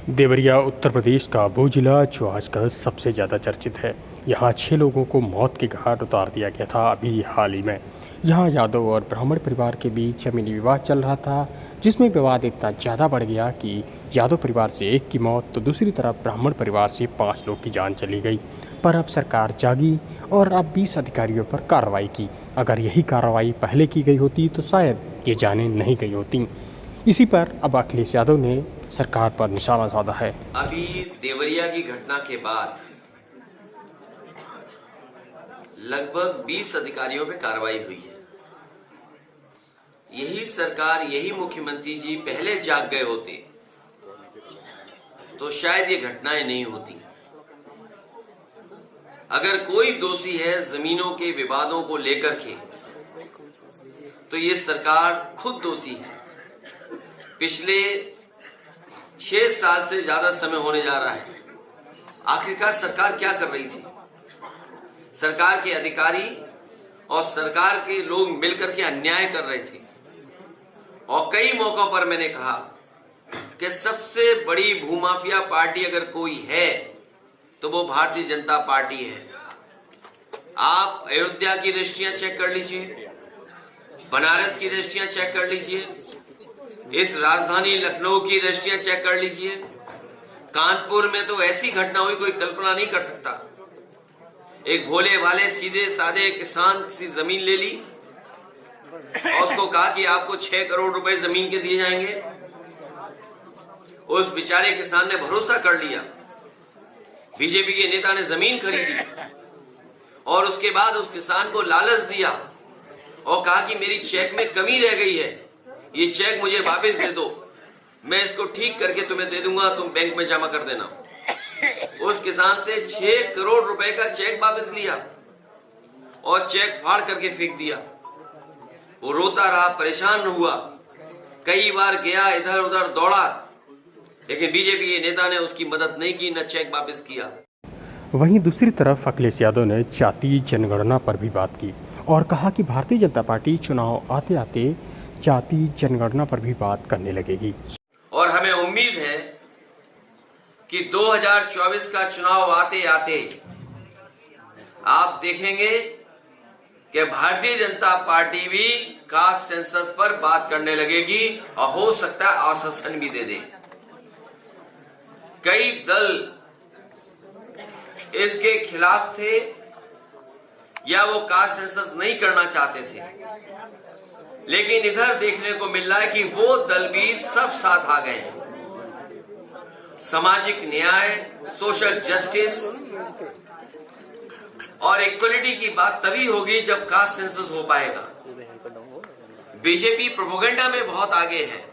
देवरिया उत्तर प्रदेश का वो जिला जो आजकल सबसे ज़्यादा चर्चित है। यहाँ 6 लोगों को मौत के घाट उतार दिया गया था अभी हाल ही में। यहाँ यादव और ब्राह्मण परिवार के बीच जमीनी विवाद चल रहा था, जिसमें विवाद इतना ज़्यादा बढ़ गया कि यादव परिवार से एक की मौत तो दूसरी तरफ ब्राह्मण परिवार से 5 लोग की जान चली गई। पर अब सरकार जागी और अब 20 अधिकारियों पर कार्रवाई की। अगर यही कार्रवाई पहले की गई होती तो शायद ये जानें नहीं गई होती। इसी पर अब अखिलेश यादव ने सरकार पर निशाना साधा है। अभी देवरिया की घटना के बाद लगभग 20 अधिकारियों पे कार्रवाई हुई है। यही सरकार, यही मुख्यमंत्री जी पहले जाग गए होते तो शायद ये घटनाएं नहीं होती। अगर कोई दोषी है जमीनों के विवादों को लेकर के, तो ये सरकार खुद दोषी है। पिछले 6 साल से ज्यादा समय होने जा रहा है। आखिरकार सरकार क्या कर रही थी? सरकार के अधिकारी और सरकार के लोग मिलकर के अन्याय कर रहे थे। और कई मौकों पर मैंने कहा कि सबसे बड़ी भूमाफिया पार्टी अगर कोई है तो वो भारतीय जनता पार्टी है। आप अयोध्या की रजिस्ट्रियां चेक कर लीजिए, बनारस की रजिस्ट्रियां चेक कर लीजिए, इस राजधानी लखनऊ की रजिस्ट्रियां चेक कर लीजिए। कानपुर में तो ऐसी घटना हुई कोई कल्पना नहीं कर सकता। एक भोले भाले सीधे साधे किसान किसी जमीन ले ली और उसको कहा कि आपको 6 करोड़ रुपए जमीन के दिए जाएंगे। उस बेचारे किसान ने भरोसा कर लिया। बीजेपी के नेता ने जमीन खरीदी और उसके बाद उस किसान को लालच दिया और कहा कि मेरी चेक में कमी रह गई है, ये चेक मुझे वापस दे दो, मैं इसको ठीक करके तुम्हें दे दूंगा, तुम बैंक में जमा कर देना। उस किसान से 6 करोड़ रुपए का चेक वापस लिया और चेक फाड़ करके फेंक दिया। वो रोता रहा, परेशान हुआ, कई बार गया, इधर उधर दौड़ा, लेकिन बीजेपी के नेता ने उसकी मदद नहीं की, न चेक वापस किया। वहीं दूसरी तरफ अखिलेश यादव ने जातीय जनगणना पर भी बात की और कहा कि भारतीय जनता पार्टी चुनाव आते आते जातीय जनगणना पर भी बात करने लगेगी। और हमें उम्मीद है कि 2024 का चुनाव आते आते आप देखेंगे कि भारतीय जनता पार्टी भी कास्ट सेंसस पर बात करने लगेगी और हो सकता है आश्वासन भी दे दे। कई दल इसके खिलाफ थे या वो कास्ट सेंसस नहीं करना चाहते थे, लेकिन इधर देखने को मिल रहा है कि वो दल भी सब साथ आ गए हैं। सामाजिक न्याय, सोशल जस्टिस और इक्वलिटी की बात तभी होगी जब कास्ट सेंसस हो पाएगा। बीजेपी प्रोपेगेंडा में बहुत आगे है।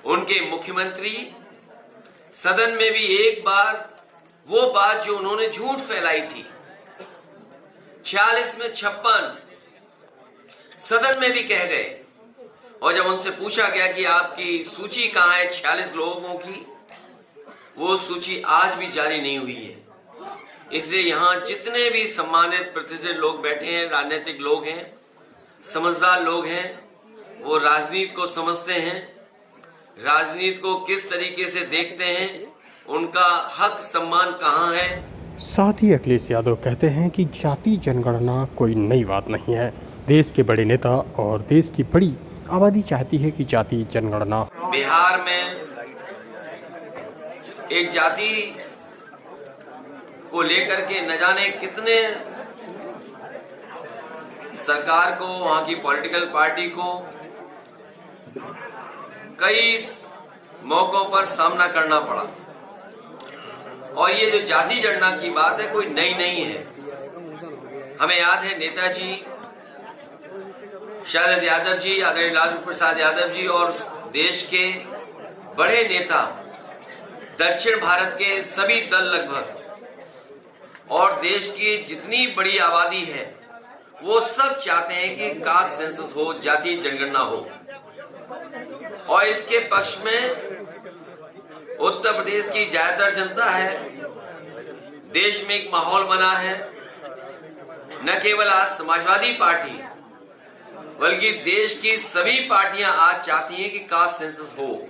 उनके मुख्यमंत्री सदन में भी एक बार वो बात जो उन्होंने झूठ फैलाई थी, 46 में 56 सदन में भी कह गए। और जब उनसे पूछा गया कि आपकी सूची कहां है 46 लोगों की, वो सूची आज भी जारी नहीं हुई है। इसलिए यहां जितने भी सम्मानित प्रतिष्ठित लोग बैठे हैं, राजनीतिक लोग हैं, समझदार लोग हैं, वो राजनीति को समझते हैं, राजनीति को किस तरीके से देखते हैं, उनका हक सम्मान कहां है। साथ ही अखिलेश यादव कहते हैं कि जातीय जनगणना कोई नई बात नहीं है। देश के बड़े नेता और देश की बड़ी आबादी चाहती है कि जातीय जनगणना। बिहार में एक जाति को लेकर के न जाने कितने सरकार को, वहां की पॉलिटिकल पार्टी को कई मौकों पर सामना करना पड़ा। और ये जो जाति जनगणना की बात है कोई नई नहीं है। हमें याद है नेताजी शरद यादव जी, आदरणीय लालू प्रसाद यादव जी और देश के बड़े नेता, दक्षिण भारत के सभी दल लगभग, और देश की जितनी बड़ी आबादी है वो सब चाहते हैं कि कास्ट सेंसस हो, जातीय जनगणना हो। और इसके पक्ष में उत्तर प्रदेश की ज्यादातर जनता है। देश में एक माहौल बना है। न केवल आज समाजवादी पार्टी बल्कि देश की सभी पार्टियां आज चाहती हैं कि कास्ट सेंसस हो।